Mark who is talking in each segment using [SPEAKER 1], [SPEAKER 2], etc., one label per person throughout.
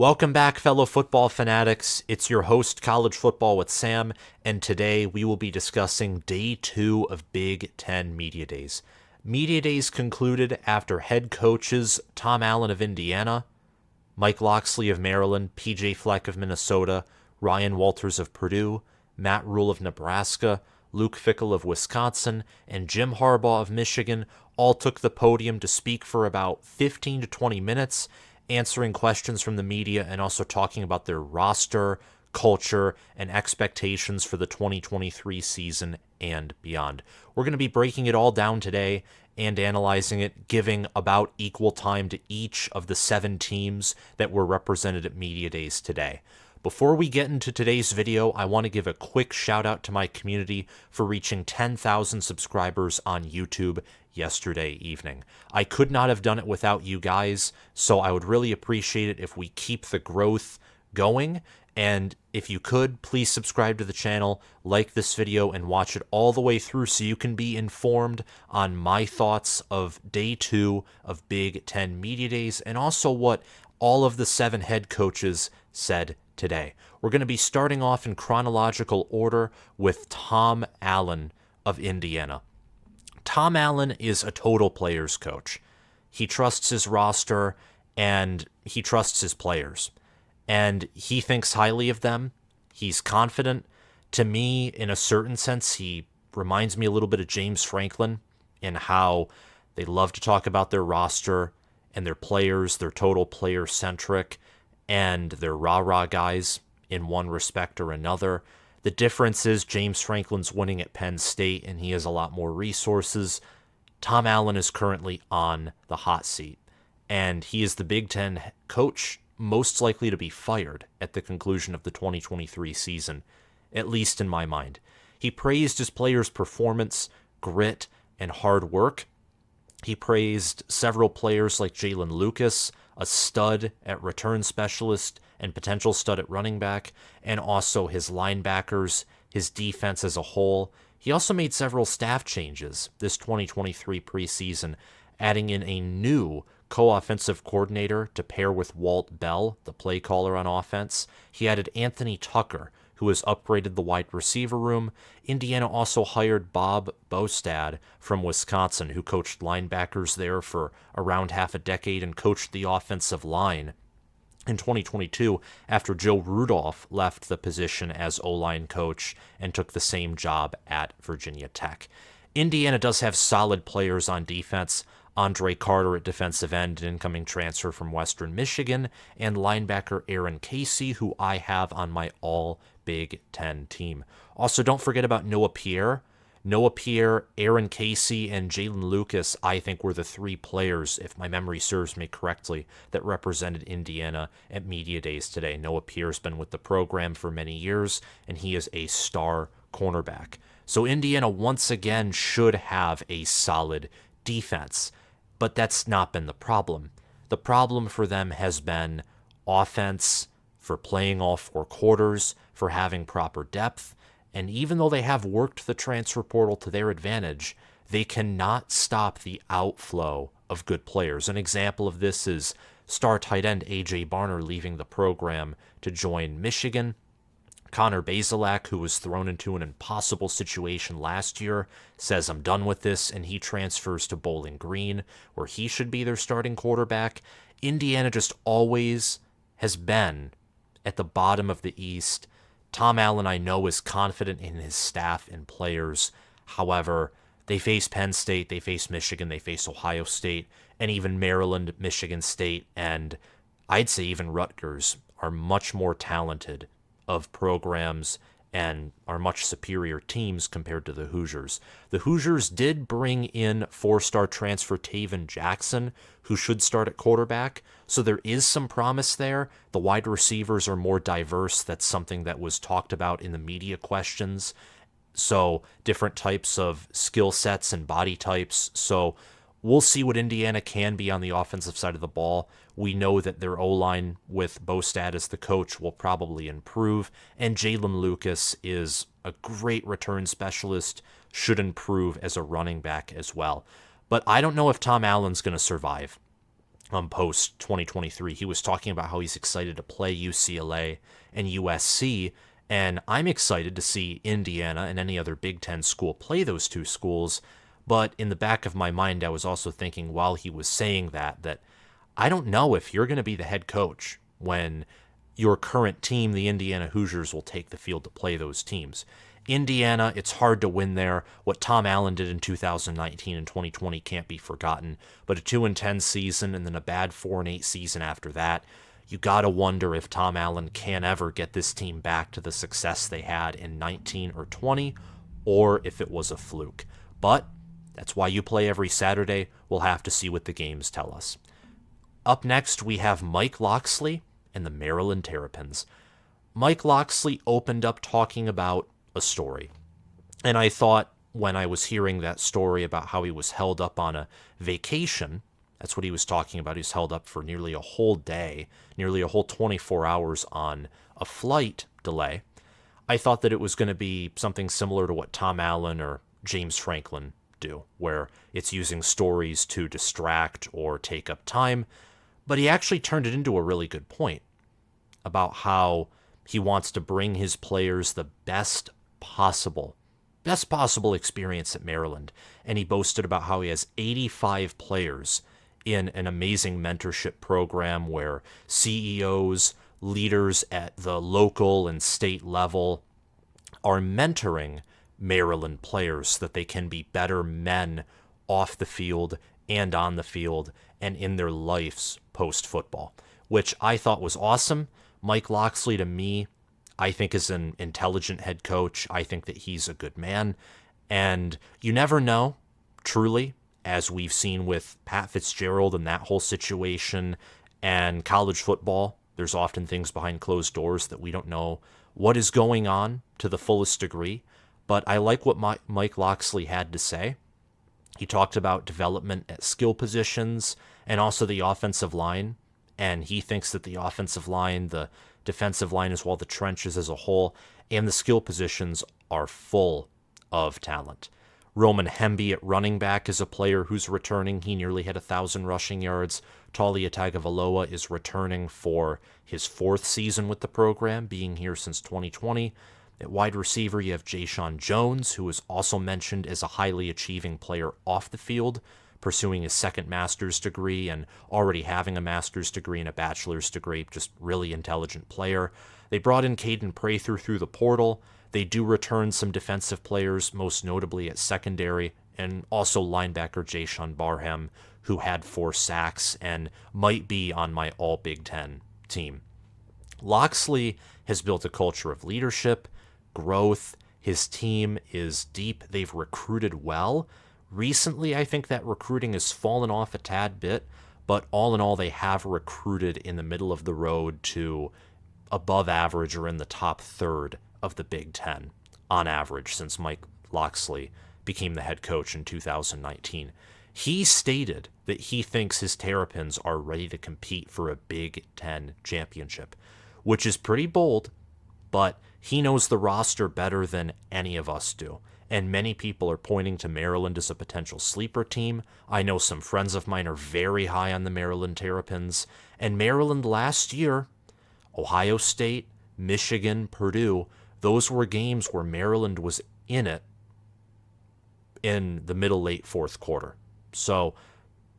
[SPEAKER 1] Welcome back, fellow football fanatics. It's your host, College Football with Sam, and today we will be discussing Day 2 of Big Ten Media Days. Media Days concluded after head coaches Tom Allen of Indiana, Mike Locksley of Maryland, PJ Fleck of Minnesota, Ryan Walters of Purdue, Matt Rhule of Nebraska, Luke Fickell of Wisconsin, and Jim Harbaugh of Michigan all took the podium to speak for about 15 to 20 minutes, answering questions from the media and also talking about their roster, culture, and expectations for the 2023 season and beyond. We're going to be breaking it all down today and analyzing it, giving about equal time to each of the 7 teams that were represented at Media Days today. Before we get into today's video, I want to give a quick shout out to my community for reaching 10,000 subscribers on YouTube yesterday evening. I could not have done it without you guys, so I would really appreciate it if we keep the growth going. And if you could, please subscribe to the channel, like this video, and watch it all the way through so you can be informed on my thoughts of Day 2 of Big Ten Media Days and also what all of the 7 head coaches said today. We're going to be starting off in chronological order with Tom Allen of Indiana. Tom Allen is a total players coach. He trusts his roster and he trusts his players. And he thinks highly of them. He's confident. To me, in a certain sense, he reminds me a little bit of James Franklin in how they love to talk about their roster and their players. They're total player-centric, and they're rah-rah guys in one respect or another. The difference is James Franklin's winning at Penn State, and he has a lot more resources. Tom Allen is currently on the hot seat, and he is the Big Ten coach most likely to be fired at the conclusion of the 2023 season, at least in my mind. He praised his players' performance, grit, and hard work. He praised several players like Jalen Lucas, a stud at return specialist and potential stud at running back, and also his linebackers, his defense as a whole. He also made several staff changes this 2023 preseason, adding in a new co-offensive coordinator to pair with Walt Bell, the play caller on offense. He added Anthony Tucker, who has upgraded the wide receiver room. Indiana also hired Bob Bostad from Wisconsin, who coached linebackers there for around half a decade and coached the offensive line in 2022 after Joe Rudolph left the position as O-line coach and took the same job at Virginia Tech. Indiana does have solid players on defense. Andre Carter at defensive end, an incoming transfer from Western Michigan, and linebacker Aaron Casey, who I have on my all-Big Ten team. Also, don't forget about Noah Pierre. Noah Pierre, Aaron Casey, and Jalen Lucas, I think, were the 3 players, if my memory serves me correctly, that represented Indiana at Media Days today. Noah Pierre's been with the program for many years, and he is a star cornerback. So Indiana, once again, should have a solid defense. But that's not been the problem. The problem for them has been offense, for playing all 4 quarters, for having proper depth. And even though they have worked the transfer portal to their advantage, they cannot stop the outflow of good players. An example of this is star tight end A.J. Barner leaving the program to join Michigan. Connor Bazelak, who was thrown into an impossible situation last year, says, "I'm done with this," and he transfers to Bowling Green, where he should be their starting quarterback. Indiana just always has been at the bottom of the East. Tom Allen, I know, is confident in his staff and players. However, they face Penn State, they face Michigan, they face Ohio State, and even Maryland, Michigan State, and I'd say even Rutgers are much more talented of programs and are much superior teams compared to the Hoosiers. The Hoosiers did bring in 4-star transfer Taven Jackson, who should start at quarterback, so there is some promise there. The wide receivers are more diverse. That's something that was talked about in the media questions. So different types of skill sets and body types. So we'll see what Indiana can be on the offensive side of the ball. We know that their O-line with Bostad as the coach will probably improve, and Jalen Lucas is a great return specialist, should improve as a running back as well. But I don't know if Tom Allen's going to survive. post 2023. He was talking about how he's excited to play UCLA and USC, and I'm excited to see Indiana and any other Big Ten school play those two schools. But in the back of my mind, I was also thinking while he was saying that I don't know if you're going to be the head coach when your current team, the Indiana Hoosiers, will take the field to play those teams. Indiana, it's hard to win there. What Tom Allen did in 2019 and 2020 can't be forgotten. But a 2-10 season and then a bad 4-8 season after that, you got to wonder if Tom Allen can ever get this team back to the success they had in 19 or 20, or if it was a fluke. But that's why you play every Saturday. We'll have to see what the games tell us. Up next, we have Mike Locksley and the Maryland Terrapins. Mike Locksley opened up talking about a story. And I thought when I was hearing that story about how he was held up on a vacation, that's what he was talking about. He was held up for nearly a whole day, nearly a whole 24 hours on a flight delay. I thought that it was going to be something similar to what Tom Allen or James Franklin do, where it's using stories to distract or take up time. But he actually turned it into a really good point about how he wants to bring his players the best possible experience at Maryland. And he boasted about how he has 85 players in an amazing mentorship program where CEOs, leaders at the local and state level are mentoring Maryland players so that they can be better men off the field and on the field and in their lives post-football, which I thought was awesome. Mike Locksley, to me, I think is an intelligent head coach. I think that he's a good man. And you never know, truly, as we've seen with Pat Fitzgerald and that whole situation and college football, there's often things behind closed doors that we don't know what is going on to the fullest degree. But I like what Mike Locksley had to say. He talked about development at skill positions and also the offensive line. And he thinks that the offensive line, the defensive line as well, the trenches as a whole, and the skill positions are full of talent. Roman Hemby at running back is a player who's returning. He nearly had 1,000 rushing yards. Talia Tagovailoa is returning for his 4th season with the program, being here since 2020. At wide receiver, you have Jayshon Jones, who is also mentioned as a highly achieving player off the field, pursuing his 2nd master's degree and already having a master's degree and a bachelor's degree, just really intelligent player. They brought in Caden Prather through the portal. They do return some defensive players, most notably at secondary, and also linebacker Jayshon Barham, who had 4 sacks and might be on my all Big Ten team. Locksley has built a culture of leadership, growth. His team is deep. They've recruited well. Recently, I think that recruiting has fallen off a tad bit, but all in all, they have recruited in the middle of the road to above average or in the top third of the Big Ten on average since Mike Locksley became the head coach in 2019. He stated that he thinks his Terrapins are ready to compete for a Big Ten championship, which is pretty bold, but he knows the roster better than any of us do. And many people are pointing to Maryland as a potential sleeper team. I know some friends of mine are very high on the Maryland Terrapins. And Maryland last year, Ohio State, Michigan, Purdue, those were games where Maryland was in it in the middle late 4th quarter. So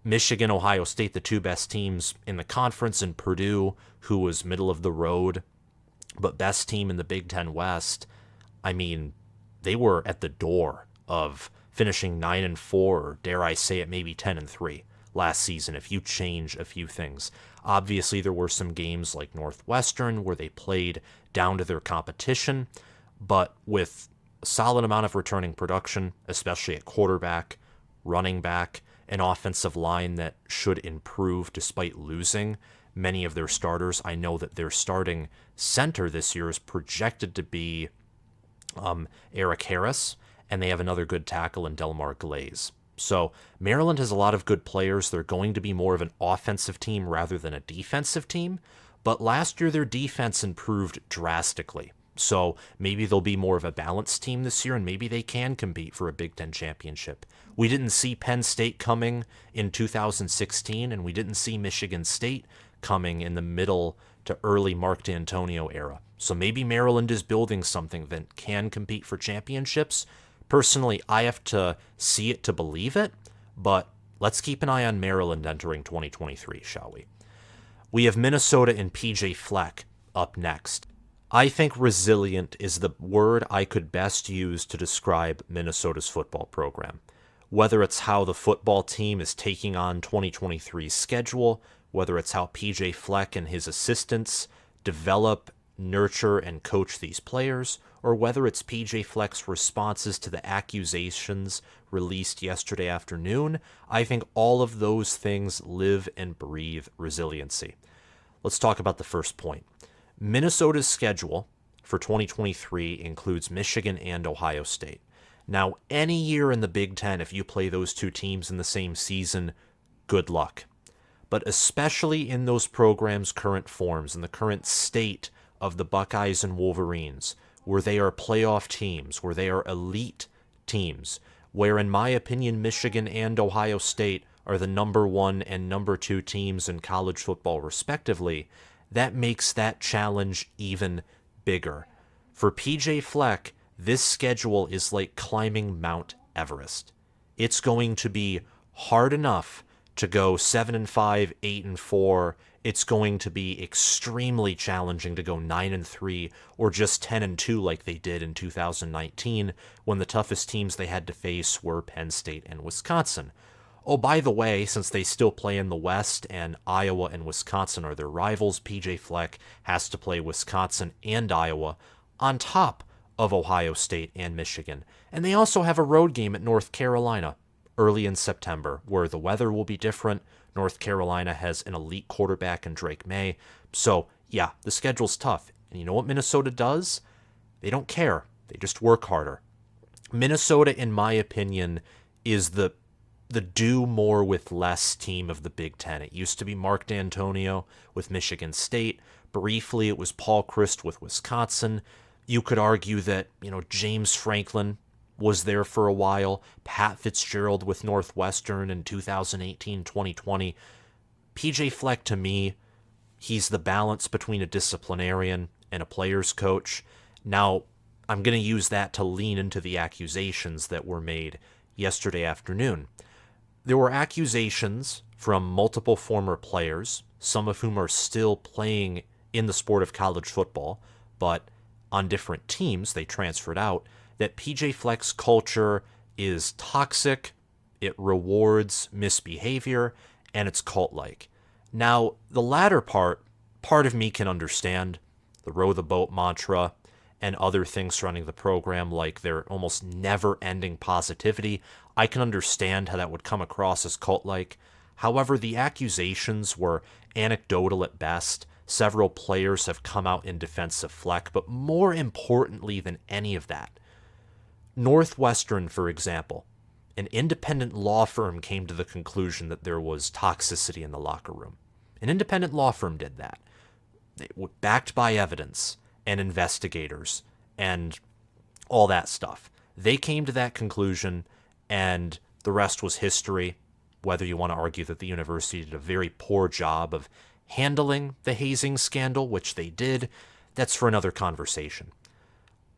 [SPEAKER 1] Michigan, Ohio State, the 2 best teams in the conference, and Purdue, who was middle of the road, but best team in the Big Ten West. I mean, they were at the door of finishing 9-4, or dare I say it, maybe 10-3 last season if you change a few things. Obviously, there were some games like Northwestern where they played down to their competition, but with a solid amount of returning production, especially at quarterback, running back, an offensive line that should improve despite losing many of their starters. I know that their starting center this year is projected to be Eric Harris, and they have another good tackle in Delmar Glaze. So Maryland has a lot of good players. They're going to be more of an offensive team rather than a defensive team, but last year their defense improved drastically So maybe they'll be more of a balanced team this year, and maybe they can compete for a Big Ten championship. We didn't see Penn State coming in 2016, and we didn't see Michigan State coming in the middle to early Mark D'Antonio era. So maybe Maryland is building something that can compete for championships. Personally, I have to see it to believe it, but let's keep an eye on Maryland entering 2023, shall we? We have Minnesota and PJ Fleck up next. I think resilient is the word I could best use to describe Minnesota's football program. Whether it's how the football team is taking on 2023's schedule, whether it's how PJ Fleck and his assistants develop, nurture, and coach these players, or whether it's PJ Fleck's responses to the accusations released yesterday afternoon, I think all of those things live and breathe resiliency. Let's talk about the first point. Minnesota's schedule for 2023 includes Michigan and Ohio State. Now, any year in the Big Ten, if you play those two teams in the same season, good luck. But especially in those programs' current forms, in the current state of the Buckeyes and Wolverines, where they are playoff teams, where they are elite teams, where, in my opinion, Michigan and Ohio State are the number 1 and number 2 teams in college football, respectively, that makes that challenge even bigger. For PJ Fleck, this schedule is like climbing Mount Everest. It's going to be hard enough to go 7-5, 8-4. It's going to be extremely challenging to go 9-3 or just 10-2 like they did in 2019 when the toughest teams they had to face were Penn State and Wisconsin. Oh, by the way, since they still play in the West and Iowa and Wisconsin are their rivals, PJ Fleck has to play Wisconsin and Iowa on top of Ohio State and Michigan. And they also have a road game at North Carolina early in September, where the weather will be different. North Carolina has an elite quarterback in Drake May. So, yeah, the schedule's tough. And you know what Minnesota does? They don't care. They just work harder. Minnesota, in my opinion, is the do more with less team of the Big Ten. It used to be Mark D'Antonio with Michigan State. Briefly, it was Paul Chryst with Wisconsin. You could argue that, James Franklin was there for a while. Pat Fitzgerald with Northwestern in 2018-2020. PJ Fleck, to me, he's the balance between a disciplinarian and a player's coach. Now, I'm going to use that to lean into the accusations that were made yesterday afternoon. There were accusations from multiple former players, some of whom are still playing in the sport of college football, but on different teams, they transferred out, that PJ Fleck's culture is toxic, it rewards misbehavior, and it's cult-like. Now, the latter part of me can understand the row the boat mantra and other things surrounding the program, like their almost never-ending positivity. I can understand how that would come across as cult-like. However, the accusations were anecdotal at best. Several players have come out in defense of Fleck, but more importantly than any of that, Northwestern, for example, an independent law firm came to the conclusion that there was toxicity in the locker room. An independent law firm did that, backed by evidence and investigators and all that stuff. They came to that conclusion, and the rest was history, whether you want to argue that the university did a very poor job of handling the hazing scandal, which they did. That's for another conversation.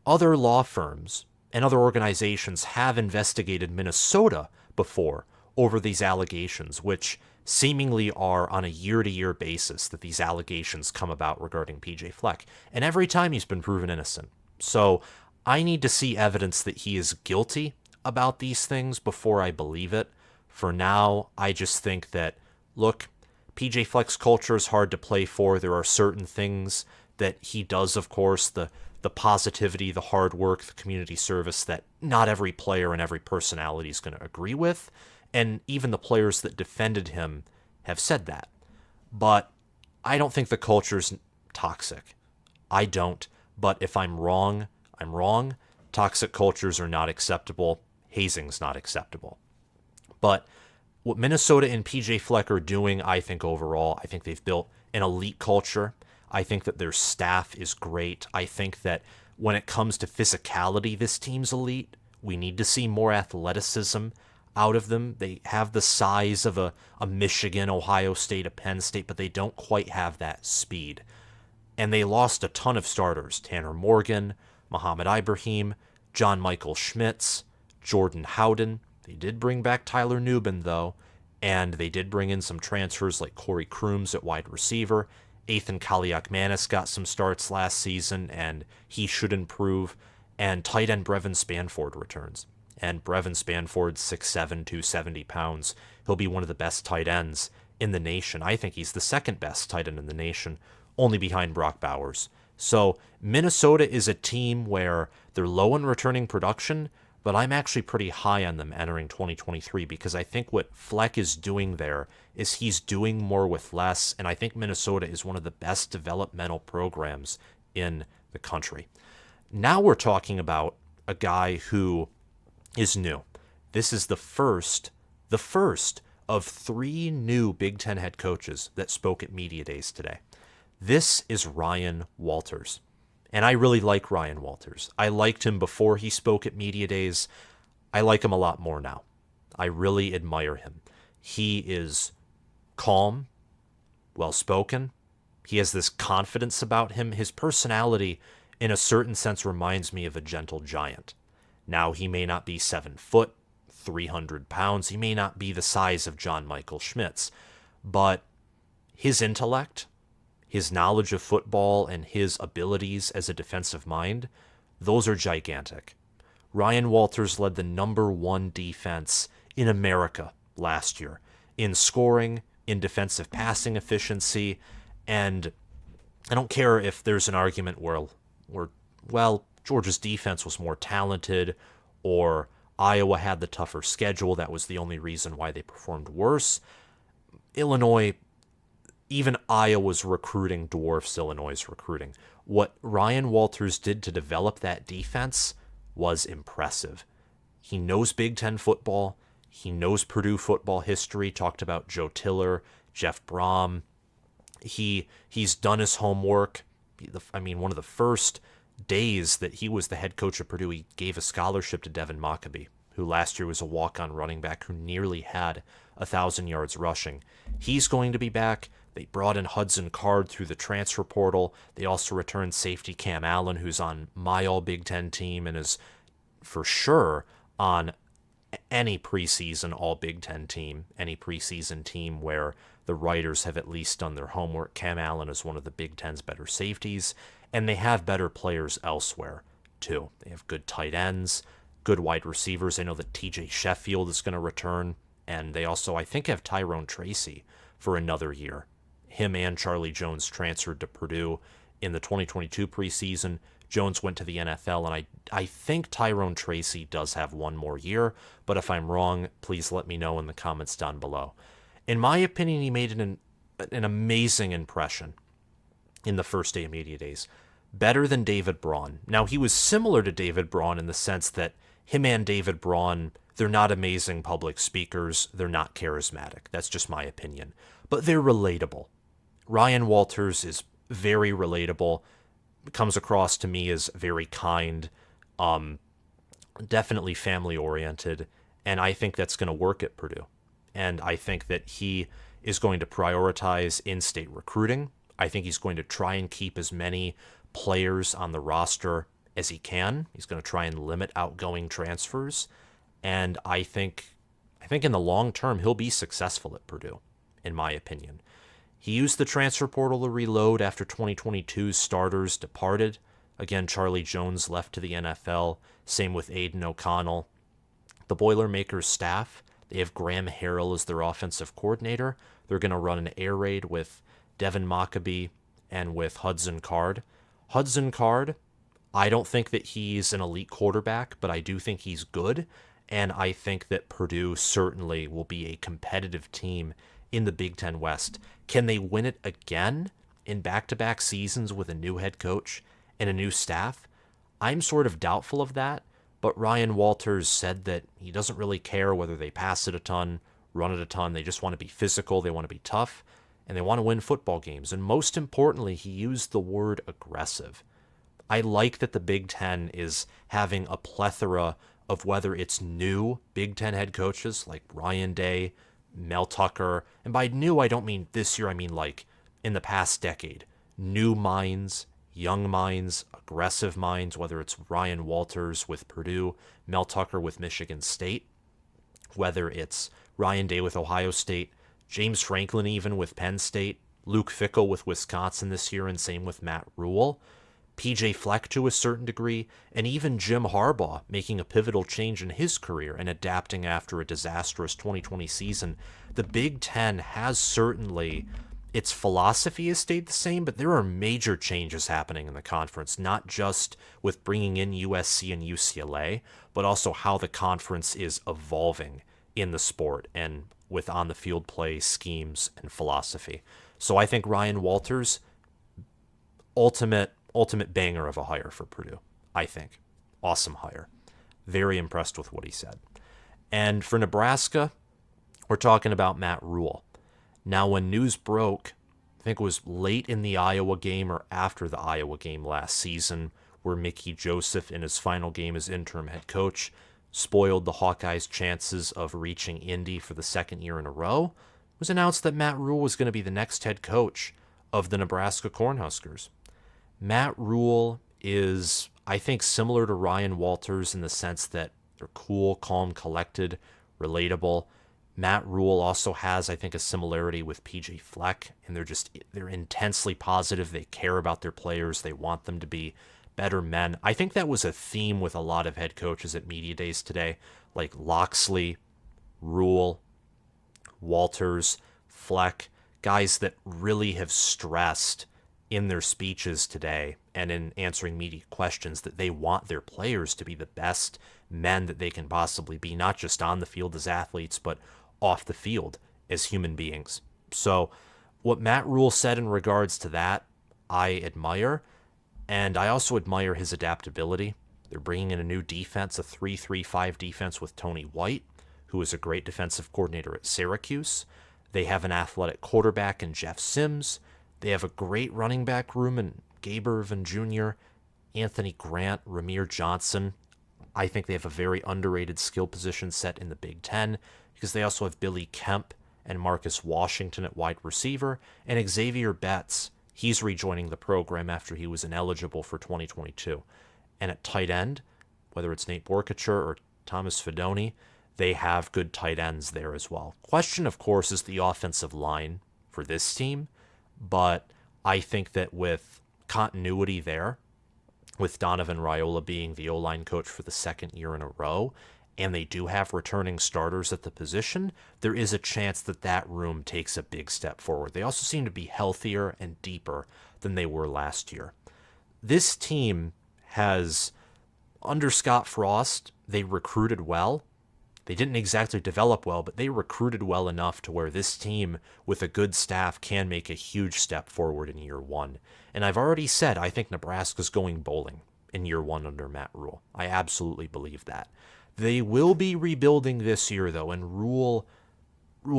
[SPEAKER 1] Other law firms and other organizations have investigated Minnesota before over these allegations, which seemingly are on a year-to-year basis that these allegations come about regarding PJ Fleck. And every time he's been proven innocent. So I need to see evidence that he is guilty about these things before I believe it. For now, I just think that, look, PJ Fleck's culture is hard to play for. There are certain things that he does, of course, the positivity, the hard work, the community service that not every player and every personality is going to agree with. And even the players that defended him have said that. But I don't think the culture's toxic. I don't. But if I'm wrong, I'm wrong. Toxic cultures are not acceptable. Hazing's not acceptable. But what Minnesota and PJ Fleck are doing, I think overall, they've built an elite culture. I think that their staff is great. I think that when it comes to physicality, this team's elite. We need to see more athleticism out of them. They have the size of a Michigan, Ohio State, a Penn State, but they don't quite have that speed. And they lost a ton of starters. Tanner Morgan, Muhammad Ibrahim, John Michael Schmitz, Jordan Howden. They did bring back Tyler Nubin, though, and they did bring in some transfers like Corey Crooms at wide receiver. Ethan Kaliakmanis got some starts last season, and he should improve. And tight end Brevin Spanford returns. And Brevin Spanford's 6'7", 270 pounds. He'll be one of the best tight ends in the nation. I think he's the second best tight end in the nation, only behind Brock Bowers. So Minnesota is a team where they're low in returning production, but I'm actually pretty high on them entering 2023 because I think what Fleck is doing there is he's doing more with less, and I think Minnesota is one of the best developmental programs in the country. Now we're talking about a guy who is new. This is the first of 3 new Big Ten head coaches that spoke at Media Days today. This is Ryan Walters. And I really like Ryan Walters. I liked him before he spoke at Media Days. I like him a lot more now. I really admire him. He is calm, well-spoken. He has this confidence about him. His personality, in a certain sense, reminds me of a gentle giant. Now, he may not be 7 foot, 300 pounds. He may not be the size of John Michael Schmitz, but his intellect, his knowledge of football, and his abilities as a defensive mind, those are gigantic. Ryan Walters led the number 1 defense in America last year in scoring, in defensive passing efficiency, and I don't care if there's an argument where Georgia's defense was more talented or Iowa had the tougher schedule. That was the only reason why they performed worse. Illinois, even Iowa's recruiting dwarfs Illinois' recruiting. What Ryan Walters did to develop that defense was impressive. He knows Big Ten football. He knows Purdue football history. Talked about Joe Tiller, Jeff Brom. He's done his homework. One of the first days that he was the head coach of Purdue, he gave a scholarship to Devin Mockabee, who last year was a walk-on running back who nearly had 1,000 yards rushing. He's going to be back. They brought in Hudson Card through the transfer portal. They also returned safety Cam Allen, who's on my All-Big Ten team and is for sure on any preseason All-Big Ten team, any preseason team where the writers have at least done their homework. Cam Allen is one of the Big Ten's better safeties, and they have better players elsewhere, too. They have good tight ends, good wide receivers. I know that TJ Sheffield is going to return, and they also, I think, have Tyrone Tracy for another year. Him and Charlie Jones transferred to Purdue in the 2022 preseason. Jones went to the NFL, and I think Tyrone Tracy does have one more year, but if I'm wrong, please let me know in the comments down below. In my opinion, he made an amazing impression in the first day of Media Days. Better than David Braun. Now, he was similar to David Braun in the sense that him and David Braun, they're not amazing public speakers. They're not charismatic. That's just my opinion. But they're relatable. Ryan Walters is very relatable. Comes across to me as very kind, definitely family-oriented, and I think that's going to work at Purdue. And I think that he is going to prioritize in-state recruiting. I think he's going to try and keep as many players on the roster as he can. He's going to try and limit outgoing transfers. And I think in the long term, he'll be successful at Purdue, in my opinion. He used the transfer portal to reload after 2022's starters departed. Again, Charlie Jones left to the NFL. Same with Aiden O'Connell. The Boilermakers staff, they have Graham Harrell as their offensive coordinator. They're going to run an air raid with Devin Mockabee and with Hudson Card. Hudson Card, I don't think that he's an elite quarterback, but I do think he's good. And I think that Purdue certainly will be a competitive team in the Big Ten West. Can they win it again in back-to-back seasons with a new head coach and a new staff? I'm sort of doubtful of that, but Ryan Walters said that he doesn't really care whether they pass it a ton, run it a ton. They just want to be physical, they want to be tough, and they want to win football games. And most importantly, he used the word aggressive. I like that the Big Ten is having a plethora of, whether it's new Big Ten head coaches like Ryan Day, Mel Tucker, and by new, I don't mean this year, I mean like in the past decade. New minds, young minds, aggressive minds, whether it's Ryan Walters with Purdue, Mel Tucker with Michigan State, whether it's Ryan Day with Ohio State, James Franklin even with Penn State, Luke Fickell with Wisconsin this year, and same with Matt Rhule, PJ Fleck to a certain degree, and even Jim Harbaugh making a pivotal change in his career and adapting after a disastrous 2020 season. The Big Ten has certainly, its philosophy has stayed the same, but there are major changes happening in the conference, not just with bringing in USC and UCLA, but also how the conference is evolving in the sport and with on-the-field play, schemes, and philosophy. So I think Ryan Walters, ultimate banger of a hire for Purdue, I think. Awesome hire. Very impressed with what he said. And for Nebraska, we're talking about Matt Rhule. Now, when news broke, I think it was late in the Iowa game or after the Iowa game last season, where Mickey Joseph, in his final game as interim head coach, spoiled the Hawkeyes' chances of reaching Indy for the second year in a row, it was announced that Matt Rhule was going to be the next head coach of the Nebraska Cornhuskers. Matt Rhule is, I think, similar to Ryan Walters in the sense that they're cool, calm, collected, relatable. Matt Rhule also has, I think, a similarity with PJ Fleck, and they're intensely positive. They care about their players. They want them to be better men. I think that was a theme with a lot of head coaches at media days today, like Locksley, Rhule, Walters, Fleck, guys that really have stressed in their speeches today and in answering media questions that they want their players to be the best men that they can possibly be, not just on the field as athletes, but off the field as human beings. So what Matt Rhule said in regards to that, I admire, and I also admire his adaptability. They're bringing in a new defense, a 3-3-5 defense with Tony White, who is a great defensive coordinator at Syracuse. They have an athletic quarterback in Jeff Sims. They have a great running back room in Gabe Ervin Jr., Anthony Grant, Ramir Johnson. I think they have a very underrated skill position set in the Big Ten because they also have Billy Kemp and Marcus Washington at wide receiver, and Xavier Betts. He's rejoining the program after he was ineligible for 2022. And at tight end, whether it's Nate Borkacher or Thomas Fidone, they have good tight ends there as well. Question, of course, is the offensive line for this team, but I think that with continuity there, with Donovan Raiola being the O-line coach for the second year in a row, and they do have returning starters at the position, there is a chance that that room takes a big step forward. They also seem to be healthier and deeper than they were last year. This team has, under Scott Frost, they recruited well. They didn't exactly develop well, but they recruited well enough to where this team, with a good staff, can make a huge step forward in year one. And I've already said I think Nebraska's going bowling in year one under Matt Rhule. I absolutely believe that. They will be rebuilding this year, though, and Rhule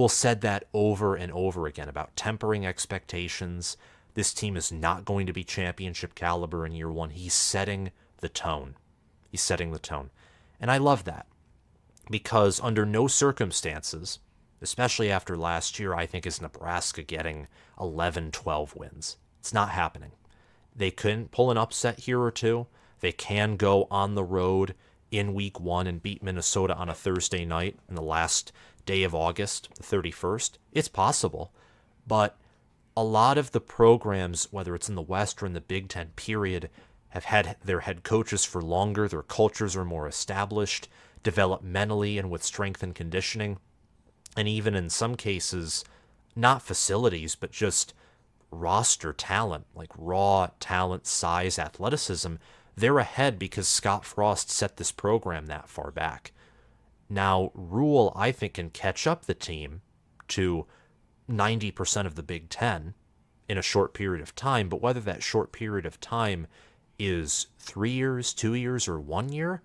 [SPEAKER 1] said that over and over again about tempering expectations. This team is not going to be championship caliber in year one. He's setting the tone. He's setting the tone. And I love that because under no circumstances, especially after last year, I think is Nebraska getting 11, 12 wins. It's not happening. They couldn't pull an upset here or two. They can go on the road in week one and beat Minnesota on a Thursday night in the last day of August, the 31st. It's possible. But a lot of the programs, whether it's in the West or in the Big Ten period, have had their head coaches for longer. Their cultures are more established, developmentally and with strength and conditioning. And even in some cases, not facilities, but just roster talent, like raw talent, size, athleticism. They're ahead because Scott Frost set this program that far back. Now, Rhule, I think, can catch up the team to 90% of the Big Ten in a short period of time, but whether that short period of time is 3 years, 2 years, or 1 year,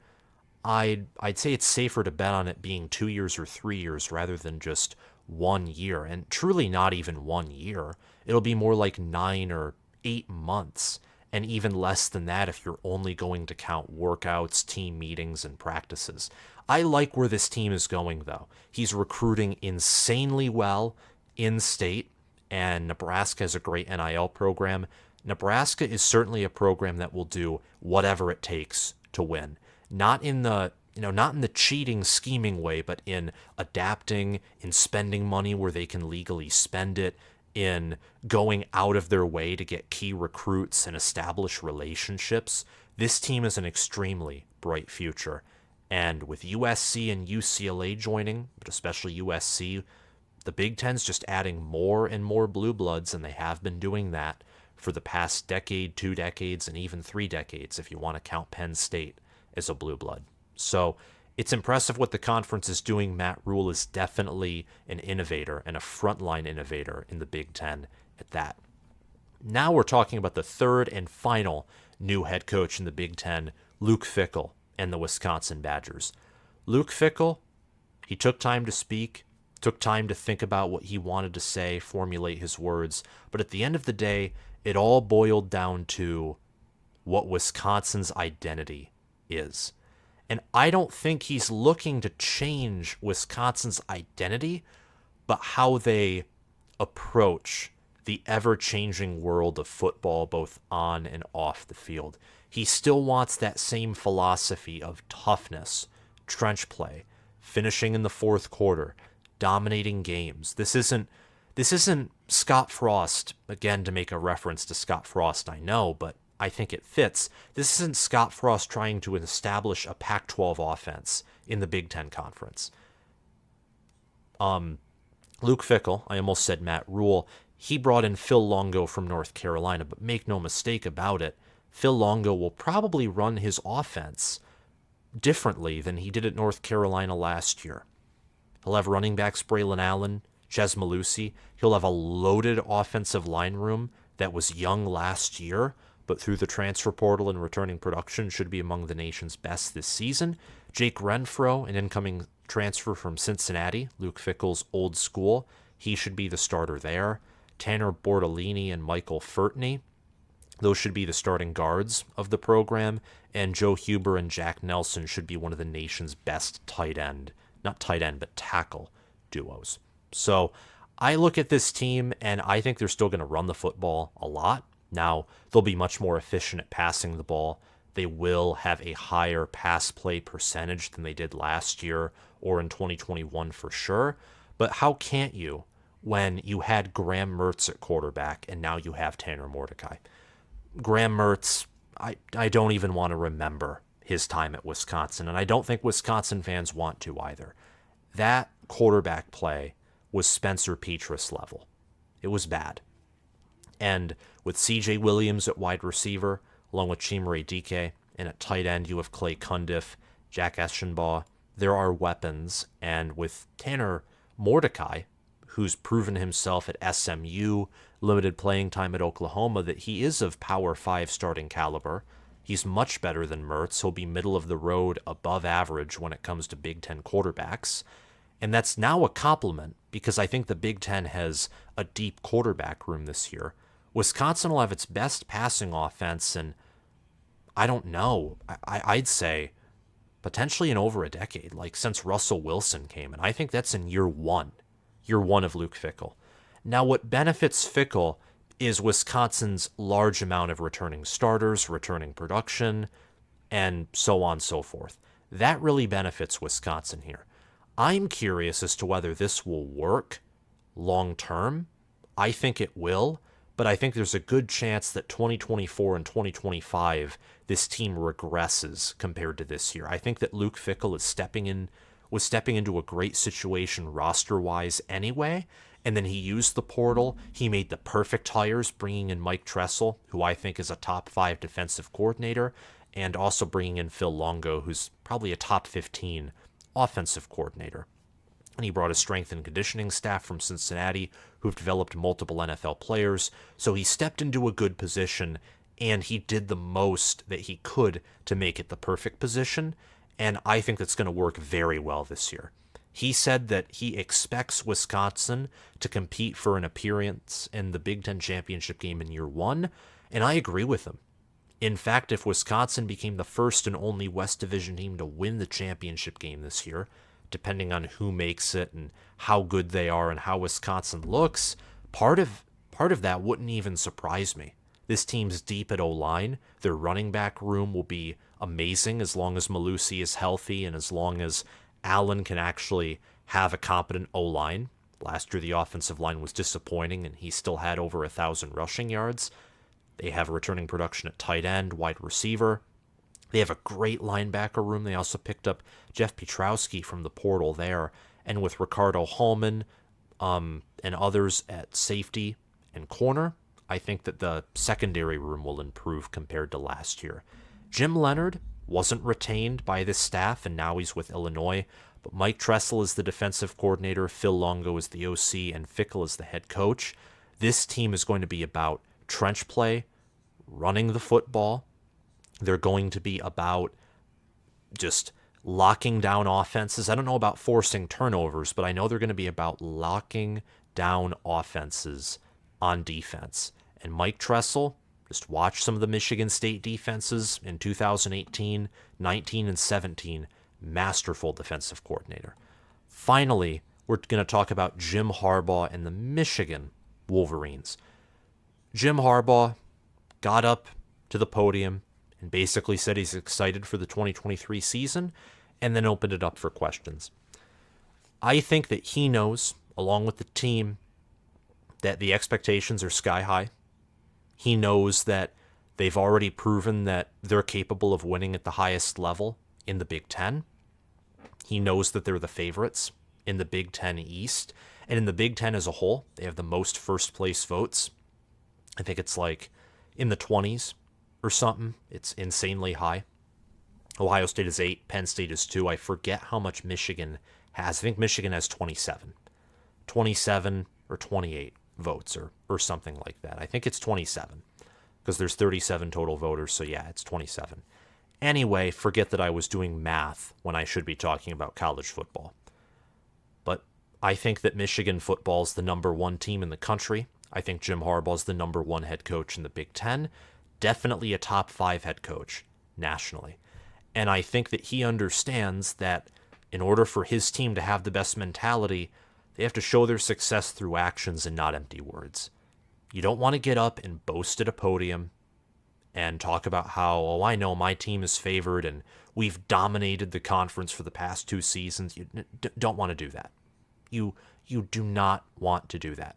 [SPEAKER 1] I'd say it's safer to bet on it being 2 years or 3 years rather than just 1 year, and truly not even 1 year. It'll be more like 9 or 8 months and even less than that if you're only going to count workouts, team meetings, and practices. I like where this team is going, though. He's recruiting insanely well in state, and Nebraska has a great NIL program. Nebraska is certainly a program that will do whatever it takes to win. Not in the not in the cheating, scheming way, but in adapting, in spending money where they can legally spend it, in going out of their way to get key recruits and establish relationships. This team is an extremely bright future. And with USC and UCLA joining, but especially USC, the Big Ten's just adding more and more blue bloods, and they have been doing that for the past decade, 2 decades, and even 3 decades if you want to count Penn State as a blue blood. So it's impressive what the conference is doing. Matt Rhule is definitely an innovator and a frontline innovator in the Big Ten at that. Now we're talking about the third and final new head coach in the Big Ten, Luke Fickell and the Wisconsin Badgers. Luke Fickell, he took time to speak, took time to think about what he wanted to say, formulate his words, but at the end of the day, it all boiled down to what Wisconsin's identity is. And I don't think he's looking to change Wisconsin's identity, but how they approach the ever-changing world of football, both on and off the field. He still wants that same philosophy of toughness, trench play, finishing in the fourth quarter, dominating games. This isn't Scott Frost, again, to make a reference to Scott Frost, I know, but I think it fits. This isn't Scott Frost trying to establish a Pac-12 offense in the Big Ten Conference. Luke Fickell, I almost said Matt Rhule, he brought in Phil Longo from North Carolina, but make no mistake about it, Phil Longo will probably run his offense differently than he did at North Carolina last year. He'll have running backs Braelon Allen, Ches Malusi. He'll have a loaded offensive line room that was young last year, but through the transfer portal and returning production should be among the nation's best this season. Jake Renfro, an incoming transfer from Cincinnati, Luke Fickell's old school, he should be the starter there. Tanner Bortolini and Michael Furtney, those should be the starting guards of the program, and Joe Huber and Jack Nelson should be one of the nation's best tackle duos. So I look at this team, and I think they're still going to run the football a lot. Now, they'll be much more efficient at passing the ball. They will have a higher pass play percentage than they did last year or in 2021 for sure. But how can't you when you had Graham Mertz at quarterback and now you have Tanner Mordecai? Graham Mertz, I don't even want to remember his time at Wisconsin, and I don't think Wisconsin fans want to either. That quarterback play was Spencer Petras level. It was bad. And with C.J. Williams at wide receiver, along with Chimere Dike, and at tight end you have Clay Cundiff, Jack Eschenbaugh. There are weapons, and with Tanner Mordecai, who's proven himself at SMU, limited playing time at Oklahoma, that he is of Power 5 starting caliber. He's much better than Mertz. He'll be middle of the road, above average when it comes to Big Ten quarterbacks. And that's now a compliment because I think the Big Ten has a deep quarterback room this year. Wisconsin will have its best passing offense, and I don't know, I'd say potentially in over a decade, like since Russell Wilson came, and I think that's in year one of Luke Fickell. Now, what benefits Fickell is Wisconsin's large amount of returning starters, returning production, and so on and so forth. That really benefits Wisconsin here. I'm curious as to whether this will work long term. I think it will, but I think there's a good chance that 2024 and 2025, this team regresses compared to this year. I think that Luke Fickell was stepping into a great situation roster-wise anyway, and then he used the portal. He made the perfect hires, bringing in Mike Tressel, who I think is a top 5 defensive coordinator, and also bringing in Phil Longo, who's probably a top 15 offensive coordinator. And he brought a strength and conditioning staff from Cincinnati who've developed multiple NFL players. So he stepped into a good position, and he did the most that he could to make it the perfect position. And I think that's going to work very well this year. He said that he expects Wisconsin to compete for an appearance in the Big Ten championship game in year one, and I agree with him. In fact, if Wisconsin became the first and only West Division team to win the championship game this year, depending on who makes it and how good they are and how Wisconsin looks, part of that wouldn't even surprise me. This team's deep at O-line. Their running back room will be amazing as long as Malusi is healthy and as long as Allen can actually have a competent O-line. Last year, the offensive line was disappointing, and he still had over 1,000 rushing yards. They have returning production at tight end, wide receiver. They have a great linebacker room. They also picked up Jeff Pietrowski from the portal there. And with Ricardo Hallman and others at safety and corner, I think that the secondary room will improve compared to last year. Jim Leonard wasn't retained by this staff, and now he's with Illinois. But Mike Tressel is the defensive coordinator, Phil Longo is the OC, and Fickell is the head coach. This team is going to be about trench play, running the football. They're going to be about just locking down offenses. I don't know about forcing turnovers, but I know they're going to be about locking down offenses on defense. And Mike Tressel, just watch some of the Michigan State defenses in 2018, 19, and 17. Masterful defensive coordinator. Finally, we're going to talk about Jim Harbaugh and the Michigan Wolverines. Jim Harbaugh got up to the podium and basically said he's excited for the 2023 season and then opened it up for questions. I think that he knows, along with the team, that the expectations are sky high. He knows that they've already proven that they're capable of winning at the highest level in the Big Ten. He knows that they're the favorites in the Big Ten East. And in the Big Ten as a whole, they have the most first-place votes. I think it's like in the 20s or something. It's insanely high. Ohio State is 8, Penn State is 2. I forget how much Michigan has. I think Michigan has 27 or 28 votes or something like that. I think it's 27 because there's 37 total voters. So yeah, it's 27. Anyway, forget that I was doing math when I should be talking about college football. But I think that Michigan football is the number one team in the country. I think Jim Harbaugh is the number one head coach in the Big Ten. Definitely a top 5 head coach nationally. And I think that he understands that in order for his team to have the best mentality, they have to show their success through actions and not empty words. You don't want to get up and boast at a podium and talk about how, oh, I know my team is favored and we've dominated the conference for the past 2 seasons. You don't want to do that. You do not want to do that.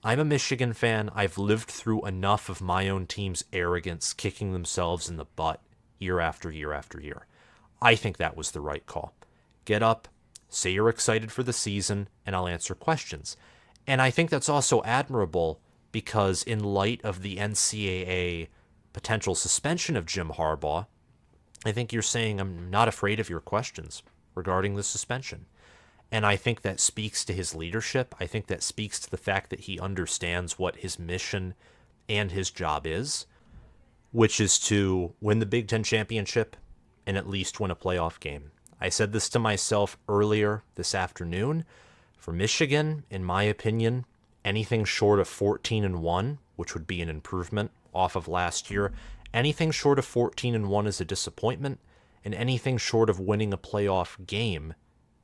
[SPEAKER 1] I'm a Michigan fan. I've lived through enough of my own team's arrogance kicking themselves in the butt year after year after year. I think that was the right call. Get up, say you're excited for the season, and I'll answer questions. And I think that's also admirable because in light of the NCAA potential suspension of Jim Harbaugh, I think you're saying I'm not afraid of your questions regarding the suspension. And I think that speaks to his leadership. I think that speaks to the fact that he understands what his mission and his job is, which is to win the Big Ten championship and at least win a playoff game. I said this to myself earlier this afternoon. For Michigan, in my opinion, anything short of 14-1, which would be an improvement off of last year, anything short of 14-1 is a disappointment, and anything short of winning a playoff game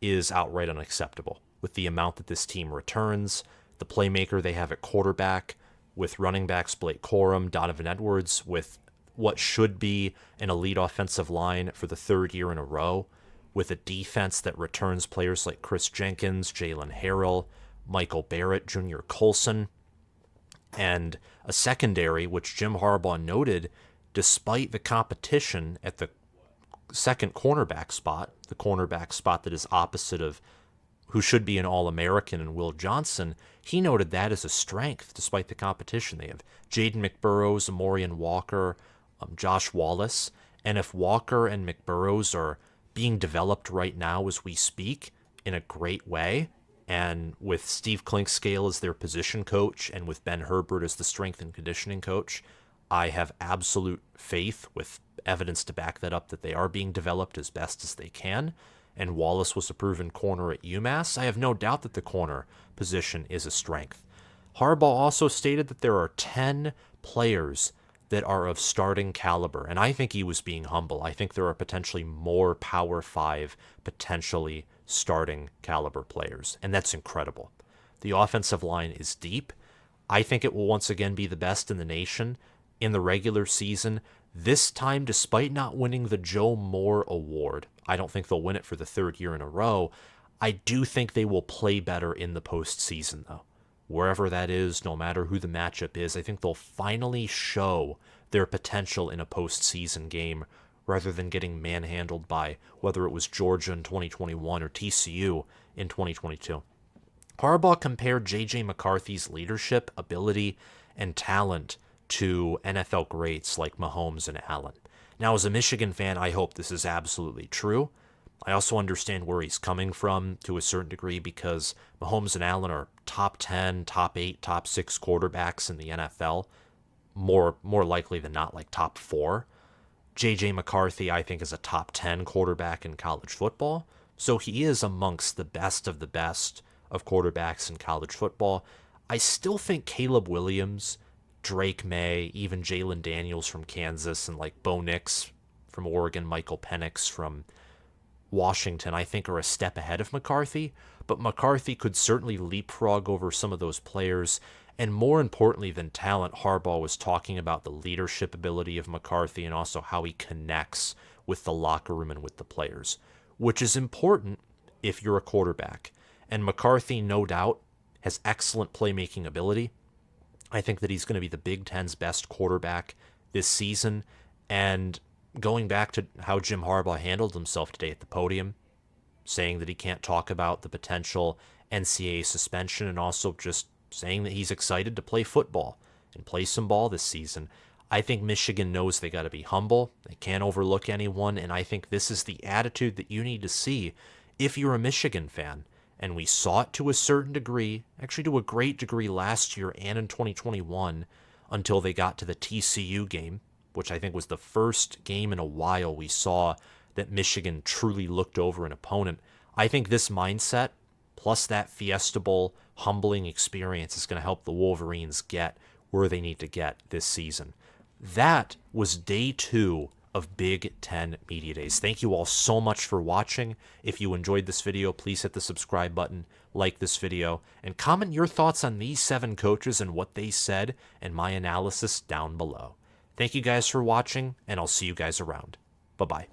[SPEAKER 1] is outright unacceptable. With the amount that this team returns, the playmaker they have at quarterback, with running backs Blake Corum, Donovan Edwards, with what should be an elite offensive line for the 3rd year in a row, with a defense that returns players like Chris Jenkins, Jalen Harrell, Michael Barrett, Junior Colson, and a secondary, which Jim Harbaugh noted, despite the competition at the second cornerback spot, the cornerback spot that is opposite of who should be an All-American and Will Johnson, he noted that as a strength despite the competition. They have Jaden McBurrows, Amorian Walker, Josh Wallace, and if Walker and McBurrows are being developed right now as we speak in a great way, and with Steve Klinkscale as their position coach and with Ben Herbert as the strength and conditioning coach, I have absolute faith with evidence to back that up that they are being developed as best as they can. And Wallace was a proven corner at UMass. I have no doubt that the corner position is a strength. Harbaugh also stated that there are 10 players that are of starting caliber. And I think he was being humble. I think there are potentially more Power 5, potentially starting caliber players. And that's incredible. The offensive line is deep. I think it will once again be the best in the nation in the regular season. This time, despite not winning the Joe Moore Award, I don't think they'll win it for the third year in a row. I do think they will play better in the postseason, though. Wherever that is, no matter who the matchup is, I think they'll finally show their potential in a postseason game rather than getting manhandled by whether it was Georgia in 2021 or TCU in 2022. Harbaugh compared J.J. McCarthy's leadership, ability, and talent to NFL greats like Mahomes and Allen. Now, as a Michigan fan, I hope this is absolutely true. I also understand where he's coming from to a certain degree because Mahomes and Allen are top 10, top 8, top 6 quarterbacks in the NFL, more likely than not like top 4. J.J. McCarthy, I think, is a top 10 quarterback in college football, so he is amongst the best of quarterbacks in college football. I still think Caleb Williams, Drake May, even Jalen Daniels from Kansas, and like Bo Nix from Oregon, Michael Penix from Washington, I think are a step ahead of McCarthy, but McCarthy could certainly leapfrog over some of those players. And more importantly than talent, Harbaugh was talking about the leadership ability of McCarthy and also how he connects with the locker room and with the players, which is important if you're a quarterback. And McCarthy, no doubt, has excellent playmaking ability. I think that he's going to be the Big Ten's best quarterback this season. And going back to how Jim Harbaugh handled himself today at the podium, saying that he can't talk about the potential NCAA suspension and also just saying that he's excited to play football and play some ball this season. I think Michigan knows they got to be humble. They can't overlook anyone. And I think this is the attitude that you need to see if you're a Michigan fan. And we saw it to a certain degree, actually to a great degree last year and in 2021 until they got to the TCU game, which I think was the first game in a while we saw that Michigan truly looked over an opponent. I think this mindset, plus that Fiesta Bowl humbling experience, is going to help the Wolverines get where they need to get this season. That was day 2 of Big Ten Media Days. Thank you all so much for watching. If you enjoyed this video, please hit the subscribe button, like this video, and comment your thoughts on these 7 coaches and what they said and my analysis down below. Thank you guys for watching, and I'll see you guys around. Bye-bye.